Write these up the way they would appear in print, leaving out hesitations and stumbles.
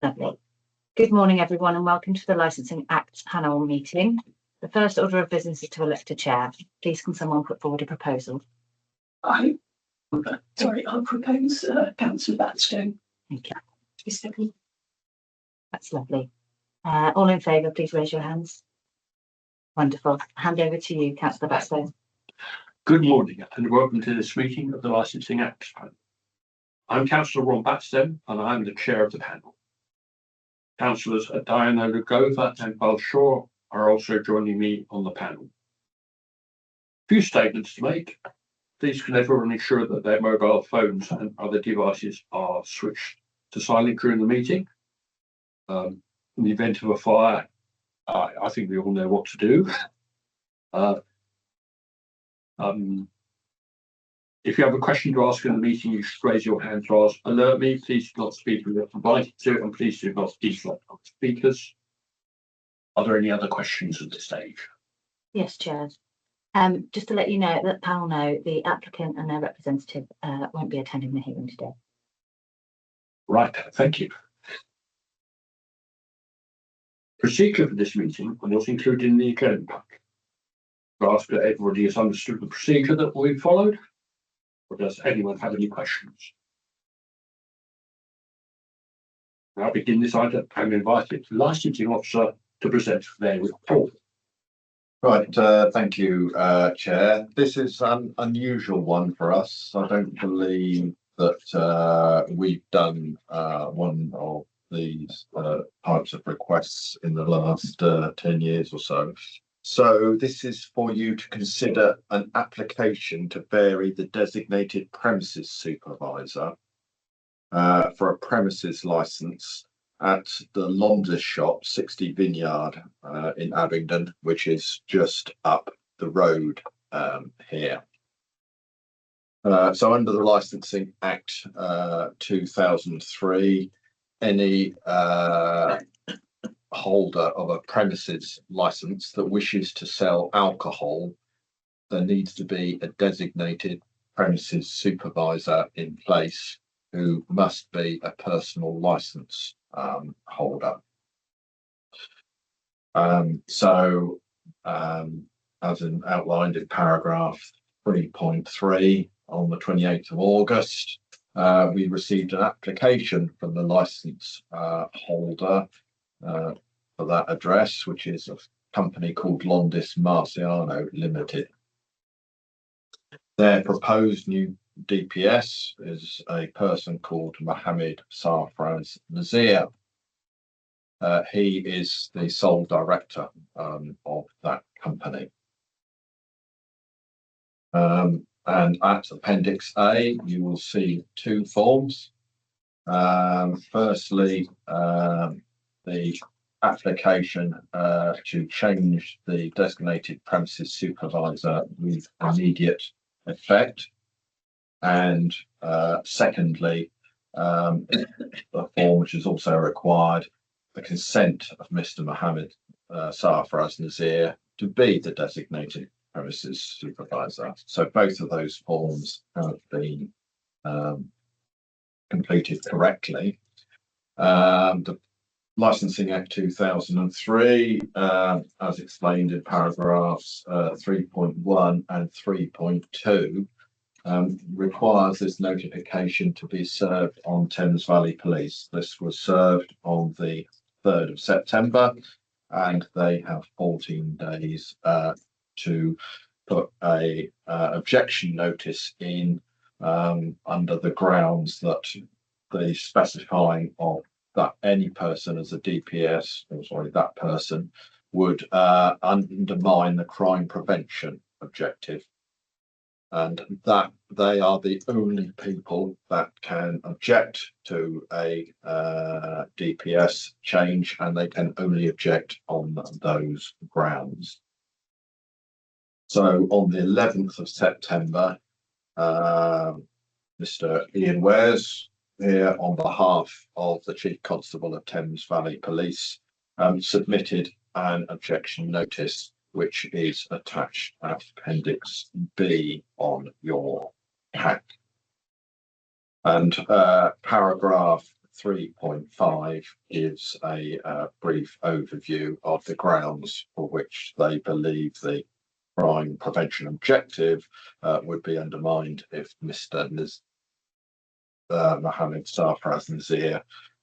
Lovely. Good morning, everyone, and welcome to the Licensing Act panel meeting. The first order of business is to elect a chair. Please can someone put forward a proposal? I'll propose Councillor Batstone. Thank you. That's lovely. All in favour, please raise your hands. Wonderful. Hand over to you, Councillor Batstone. Good morning and welcome to this meeting of the Licensing Act panel. I'm Councillor Ron Batstone and I'm the chair of the panel. Councillors Diana Lugova and Val Shaw are also joining me on the panel. Few statements to make. Please can everyone ensure that their mobile phones and other devices are switched to silent during the meeting. In the event of a fire, I think we all know what to do. If you have a question to ask in the meeting, you should raise your hand to ask. Alert me, please do not speak when you're invited to, and please do not deflect on speakers. Are there any other questions at this stage? Yes, Chair. Just to let you know, that panel know the applicant and their representative won't be attending the hearing today. Right, thank you. Procedure for this meeting was included in the agenda pack. I ask that everybody has understood the procedure that we followed. Or does anyone have any questions? I'll begin this item and invite the licensing officer to present their report. Right, thank you, Chair. This is an unusual one for us. I don't believe that we've done one of these types of requests in the last 10 years or so. So this is for you to consider an application to vary the designated premises supervisor for a premises licence at the Londis shop, 60 Vineyard in Abingdon, which is just up the road here. So under the Licensing Act 2003, any holder of a premises licence that wishes to sell alcohol, there needs to be a designated premises supervisor in place who must be a personal licence holder. As outlined in paragraph 3.3 on the 28th of August, we received an application from the licence holder for that address, which is a company called Londis Marciano Limited. Their proposed new DPS is a person called Mohammed Sarfraz Nazir. He is the sole director of that company. And at Appendix A, you will see two forms. Firstly, the application to change the designated premises supervisor with immediate effect, and secondly, the form which is also required, the consent of Mr. Mohammed Sarfraz Nazir to be the designated premises supervisor. So both of those forms have been completed correctly. The Licensing Act 2003, as explained in paragraphs 3.1 and 3.2, requires this notification to be served on Thames Valley Police. This was served on the 3rd of September, and they have 14 days to put a objection notice in under the grounds that the specifying of that any person as a DPS, or sorry, that person would undermine the crime prevention objective, and that they are the only people that can object to a DPS change, and they can only object on those grounds. So on the 11th of September, Mr. Ian Wares, here on behalf of the Chief Constable of Thames Valley Police, submitted an objection notice, which is attached at Appendix B on your pack. And paragraph 3.5 gives a brief overview of the grounds for which they believe the crime prevention objective would be undermined if Mr. Mohammed Sarfraz Nazir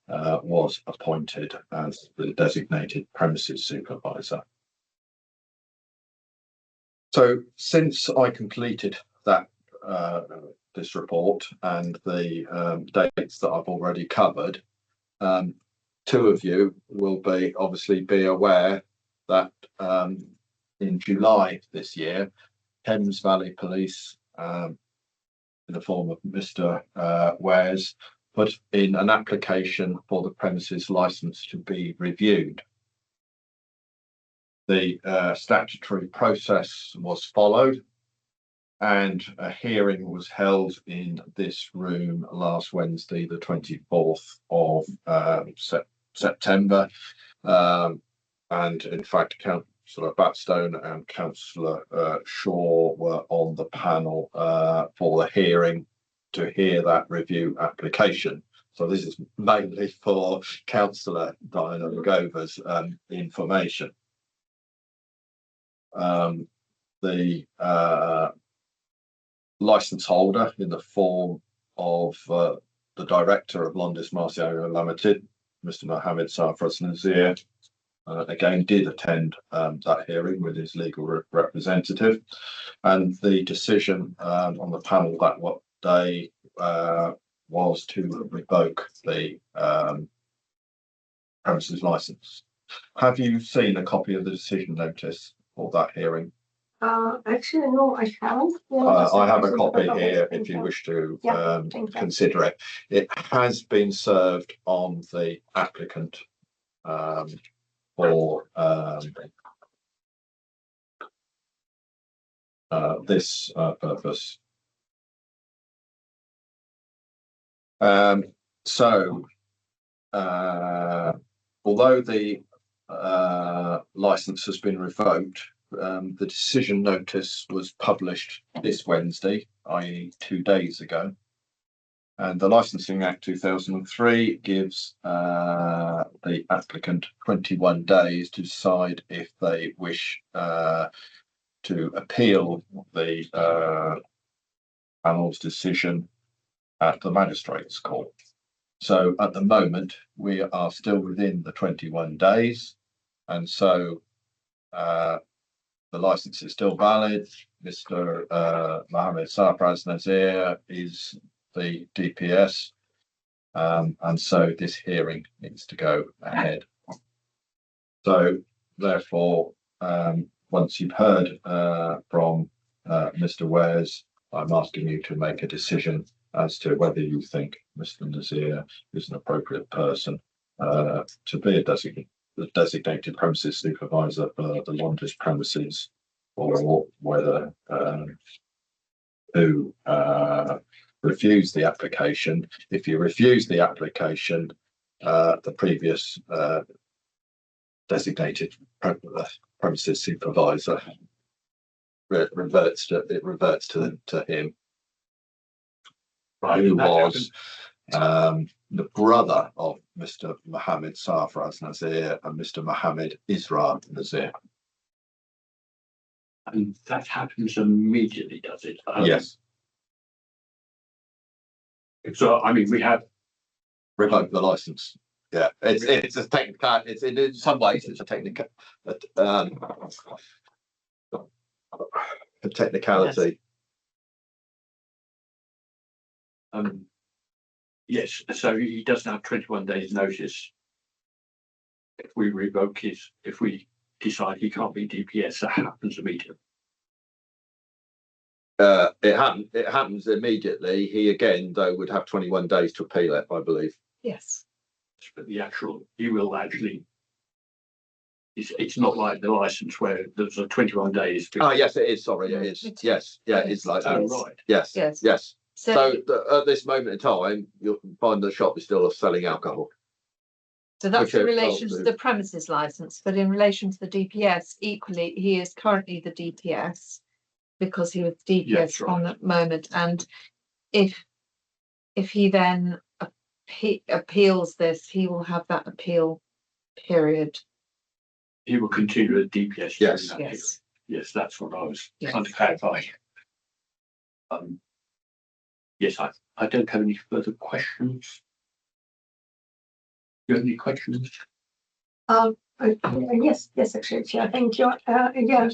was appointed as the designated premises supervisor. So since I completed that this report and the dates that I've already covered, two of you will obviously be aware that in July this year, Thames Valley Police, in the form of Mr. Wares, put in an application for the premises licence to be reviewed. The statutory process was followed, and a hearing was held in this room last Wednesday, the 24th of September. And in fact, Councillor Batstone and Councillor Shaw were on the panel for the hearing to hear that review application. So this is mainly for Councillor Diana Lagova's information. The licence holder in the form of the director of Londis Marciano Limited, Mr. Mohammed Sarfraz Nazir, again did attend that hearing with his legal representative, and the decision on the panel that day was to revoke the premises licence. Have you seen a copy of the decision notice for that hearing? Actually, no, I haven't. I have a copy here if you wish to consider it. It has been served on the applicant for this purpose. Although the licence has been revoked, the decision notice was published this Wednesday, i.e. 2 days ago, and the Licensing Act 2003 gives the applicant 21 days to decide if they wish to appeal the panel's decision at the Magistrates' Court. So at the moment, we are still within the 21 days, and so the licence is still valid. Mr. Mohammed Sarfraz Nazir is the DPS, and so this hearing needs to go ahead. So therefore, once you've heard from Mr. Wares, I'm asking you to make a decision as to whether you think Mr. Nazir is an appropriate person to be a designated premises supervisor for the Londis premises, or whether to refuse the application. If you refuse the application, the previous designated premises supervisor reverts to him, who was the brother of Mr. Mohammed Sarfraz Nazir and Mr. Mohammed Isra Nazir. And that happens immediately, does it? Yes. So, I mean, we have Revoke the license. Yeah, it's a technical. It's in some ways it's a technical, a technicality. Yes, so he doesn't have 21 days notice. If we revoke if we decide he can't be DPS, that happens immediately. It happens immediately. He again, though, would have 21 days to appeal it, I believe. Yes. But he will actually. It's not like the license where there's a 21 days. Oh yes, it is. Sorry, it is. Yes, yeah, it's like that. Right. Yes, Yes. yes. So at this moment in time, you'll find the shop is still selling alcohol. that's in relation to the premises licence, but in relation to the DPS, equally, he is currently the DPS because he was DPS Yes, right. on the moment. And if he then appeals this, he will have that appeal period. He will continue at DPS. during Yes. that period. Yes. Yes, that's what I was Yes. trying to clarify. Yes, I don't have any further questions. Do you have any questions? Yes, actually, Chair, thank you. Again,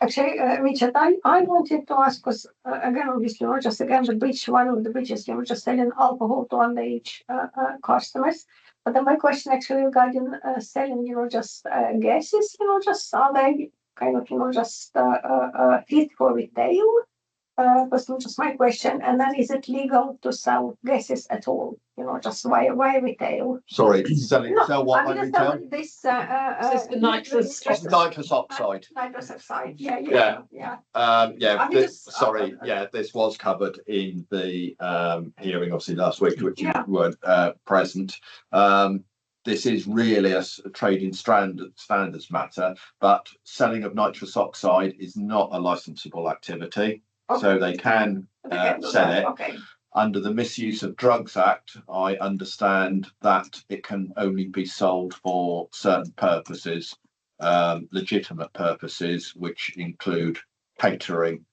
actually, Richard, I wanted to ask, because again, obviously, not just again, one of the bridges, you were just selling alcohol to underage customers. But then my question actually regarding selling, just gases, just are they kind of, just fit for retail? Was just my question. And then is it legal to sell gases at all? Just why retail? Sorry, sell what by I'm just retail? telling this. This is the nitrous- Nitrous oxide. Nitrous oxide. Yeah. Yeah, I mean, sorry, this was covered in the hearing, obviously last week, which you Yeah. weren't present. This is really a trading standards matter, but selling of nitrous oxide is not a licensable activity. So they can sell it. Okay. Under the Misuse of Drugs Act, I understand that it can only be sold for certain purposes, legitimate purposes, which include catering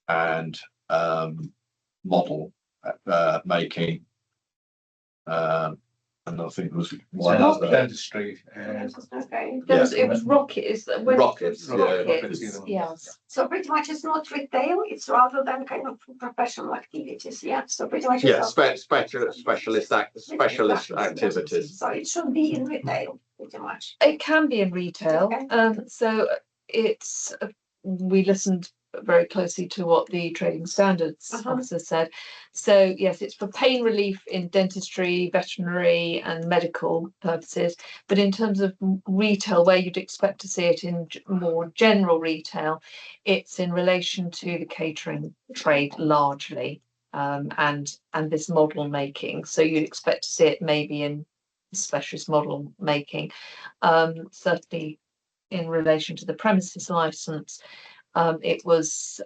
and model making. And I think there was one That's other. dentistry. Okay. It was rockets. Rockets, yeah. Rockets, yes. So pretty much it's not retail, it's rather than kind of professional activities, yeah. So pretty much. Yeah, specialist activities. So it should be in retail, pretty much. It can be in retail. Okay. So it's we listened very closely to what the trading standards officer said. So yes, it's for pain relief in dentistry, veterinary, and medical purposes. But in terms of retail, where you'd expect to see it in more general retail, it's in relation to the catering trade largely, and this model making. So you'd expect to see it maybe in specialist model making. Certainly in relation to the premises license, it was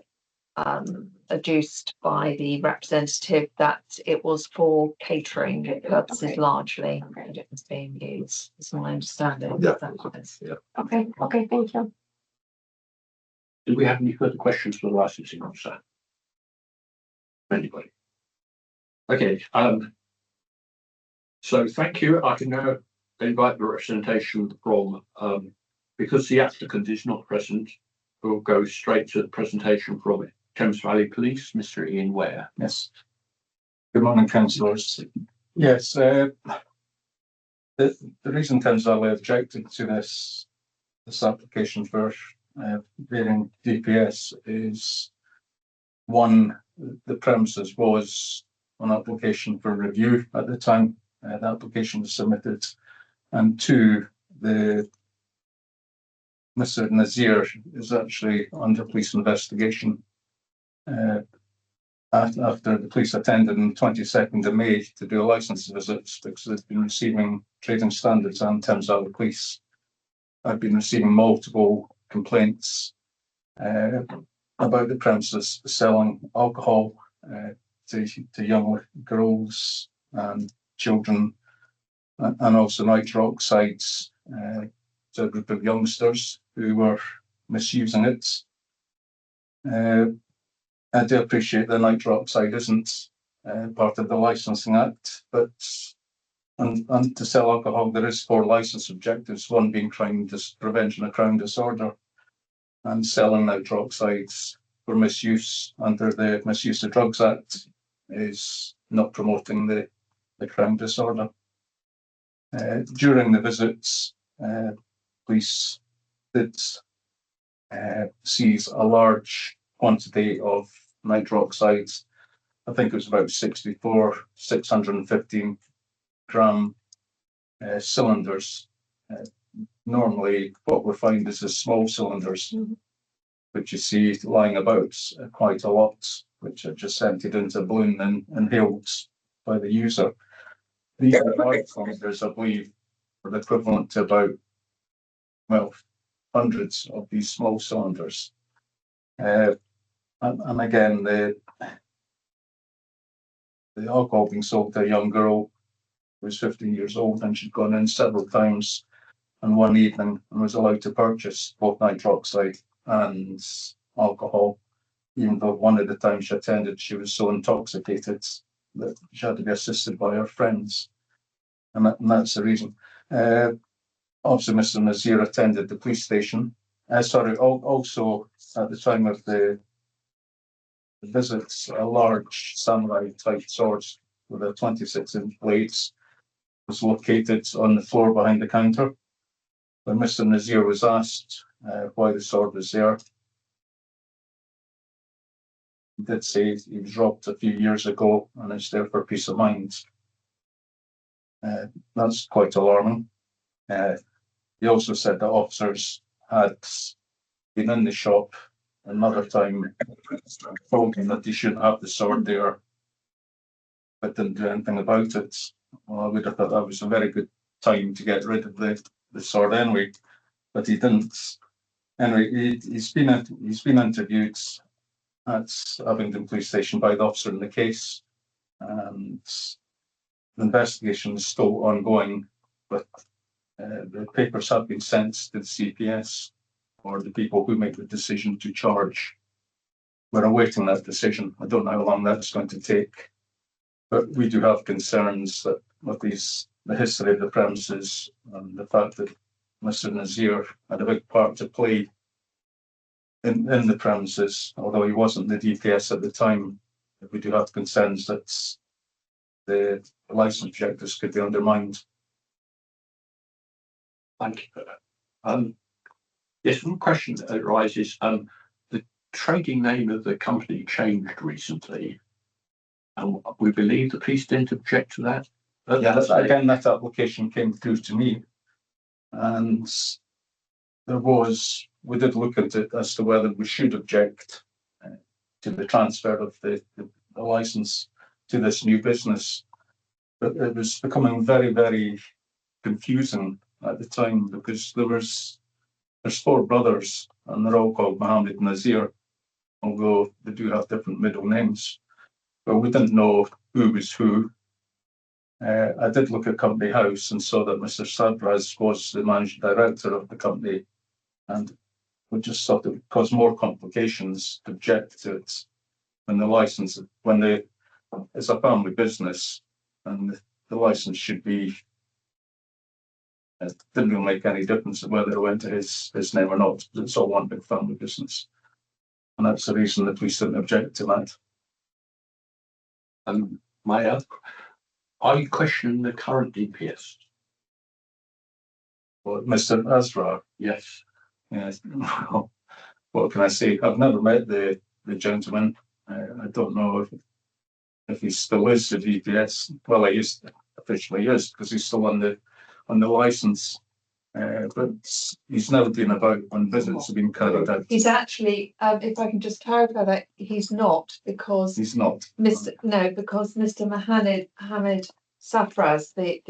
adduced by the representative that it was for catering purposes largely, and it was being used, is my understanding. Yeah. Okay, thank you. Do we have any further questions for the licensing officer? Anybody? Okay, so thank you. I can now invite the representation from, because the applicant is not present, we'll go straight to the presentation from Thames Valley Police, Mr. Ian Ware. Yes. Good morning, councillors. Yes, the reason Thames Valley objected to this application for varying DPS is, one, the premises was on application for review at the time the application was submitted, and two, Mr. Nazir is actually under police investigation after the police attended on the 22nd of May to do a licence visits, because they've been receiving trading standards and Thames Valley Police. I've been receiving multiple complaints about the premises selling alcohol to young girls and children, and also nitric oxides to a group of youngsters who were misusing it. I do appreciate the nitric oxide isn't part of the Licensing Act, but and to sell alcohol, there is 4 licence objectives, one being prevention of crime disorder, and selling nitric oxides for misuse under the Misuse of Drugs Act is not promoting the crime disorder. During the visits, police did seize a large quantity of nitric oxides. I think it was about 64 615 gram cylinders. Normally what we find is the small cylinders, which you see lying about quite a lot, which are just emptied into a balloon and inhaled by the user. These large cylinders, I believe, are the equivalent to about, well, hundreds of these small cylinders. And again, the alcohol being sold to a young girl was 15 years old, and she'd gone in several times on one evening and was allowed to purchase both nitroxide and alcohol, even though one of the times she attended, she was so intoxicated that she had to be assisted by her friends. And that's the reason. Obviously, Mr. Nazir attended the police station. Also at the time of the visits, a large samurai type sword with a 26-inch blades was located on the floor behind the counter. When Mr. Nazir was asked why the sword was there, he did say he was robbed a few years ago and it's there for peace of mind. That's quite alarming. He also said that officers had been in the shop another time, told him that he shouldn't have the sword there, but didn't do anything about it. Well, I would have thought that was a very good time to get rid of the sword anyway, but he didn't. Anyway, he's been interviewed at Abingdon Police Station by the officer in the case, and the investigation is still ongoing, but the papers have been sent to the CPS, or the people who make the decision to charge. We're awaiting that decision. I don't know how long that's going to take, but we do have concerns that with the history of the premises and the fact that Mr. Nazir had a big part to play in the premises, although he wasn't the DPS at the time. We do have concerns that the license objectives could be undermined. Thank you for that. Yes, one question that arises. The trading name of the company changed recently, and we believe the police didn't object to that. That application came through to me, and we did look at it as to whether we should object to the transfer of the license to this new business. But it was becoming very, very confusing at the time, because there's 4 brothers and they're all called Mohammed Nazir, although they do have different middle names. But we didn't know who was who. I did look at Company House and saw that Mr. Sabraz was the managing director of the company, and we just thought it would cause more complications to object to it when it's a family business, and the license should be. It didn't really make any difference whether it went to his name or not. It's all one big family business, and that's the reason the police didn't object to that. Are you questioning the current DPS? Well, Mr. Azra, Yes. yes. What can I say? I've never met the gentleman. I don't know if he still is the DPS. Well, he is officially is, because he's still on the license. But he's never been about when visits have been carried out. He's actually, if I can just clarify that, he's not, because He's not. because Mr. Mohammed Safraz, the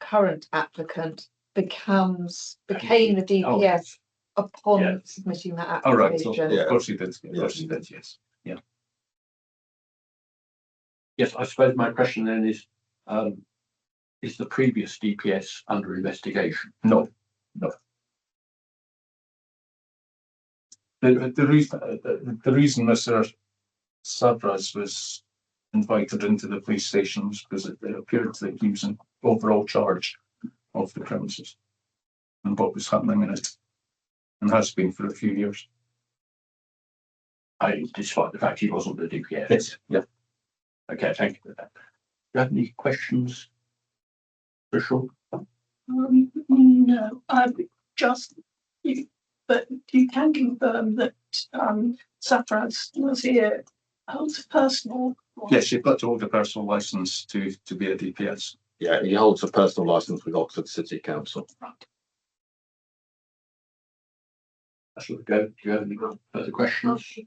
current applicant, became the DPS upon submitting that All right. application. So, of course he did. Of course he did. Yes. Yeah. Yes, I suppose my question then is the previous DPS under investigation? No. The reason Mr. Sabras was invited into the police station was because it appeared that he was in overall charge of the premises and what was happening in it, and has been for a few years. Despite the fact he wasn't the DPS. Yes. Yeah. Okay, thank you for that. Do you have any questions? Official? No, but you can confirm that Safraz Nazir holds a personal. Yes, you've got to hold a personal license to be a DPS. Yeah, he holds a personal license with Oxford City Council. That's what we go. Do you have any further questions?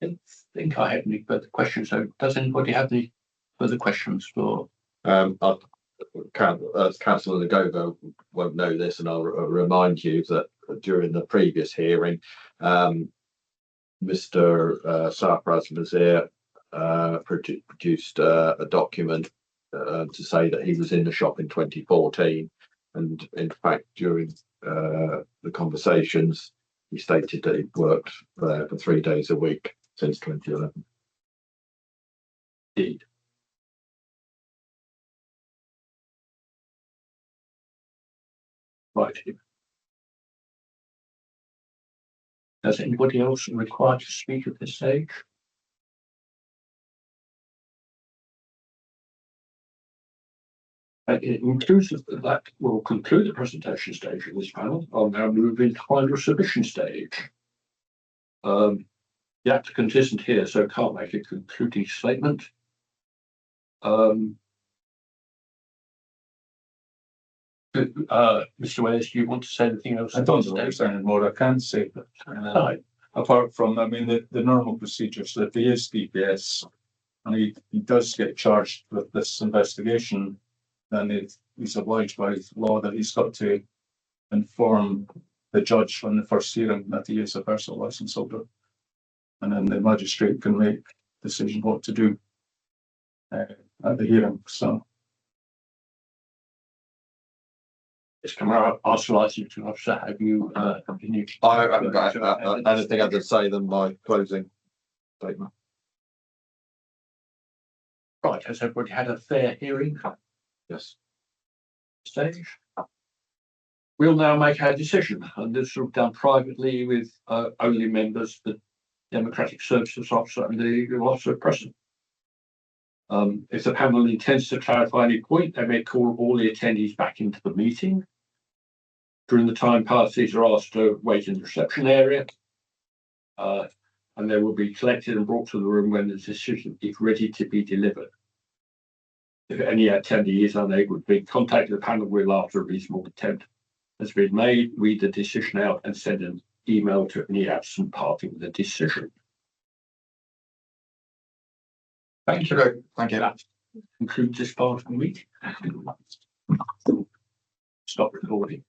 I don't think I have any further questions. So does anybody have any further questions for? Councillor Lagogo won't know this, and I'll remind you that during the previous hearing, Mr. Sarfraz Nazir produced a document to say that he was in the shop in 2014, and in fact during the conversations he stated that he'd worked there for 3 days a week since 2011. Indeed. Right. Does anybody else require to speak at this stage? Inclusive of that, will conclude the presentation stage of this panel. I'll now move into final submission stage. The applicant isn't here, so can't make a concluding statement. Mr. Wales, do you want to say anything else? I don't know if there's any more I can say, but apart from, I mean, the normal procedures, so if he is DPS and he does get charged with this investigation, then he's obliged by law that he's got to inform the judge on the first hearing that he is a personal licence holder. And then the magistrate can make a decision what to do at the hearing. So. It's come out. Also, licensing officer, have you continued? I haven't got anything other to say than my closing statement. Right, has everybody had a fair hearing? Yes. Stage. We'll now make our decision, and this will be done privately with only members, the Democratic Services Officer and the legal officer present. If the panel intends to clarify any point, they may call all the attendees back into the meeting. During the time, parties are asked to wait in the reception area, and they will be collected and brought to the room when the decision is ready to be delivered. If any attendee is unable to be contacted, the panel will, after a reasonable attempt has been made, read the decision out and send an email to any absent party with the decision. Thank you. Okay, thank you. That concludes this part of the meeting. Stop recording.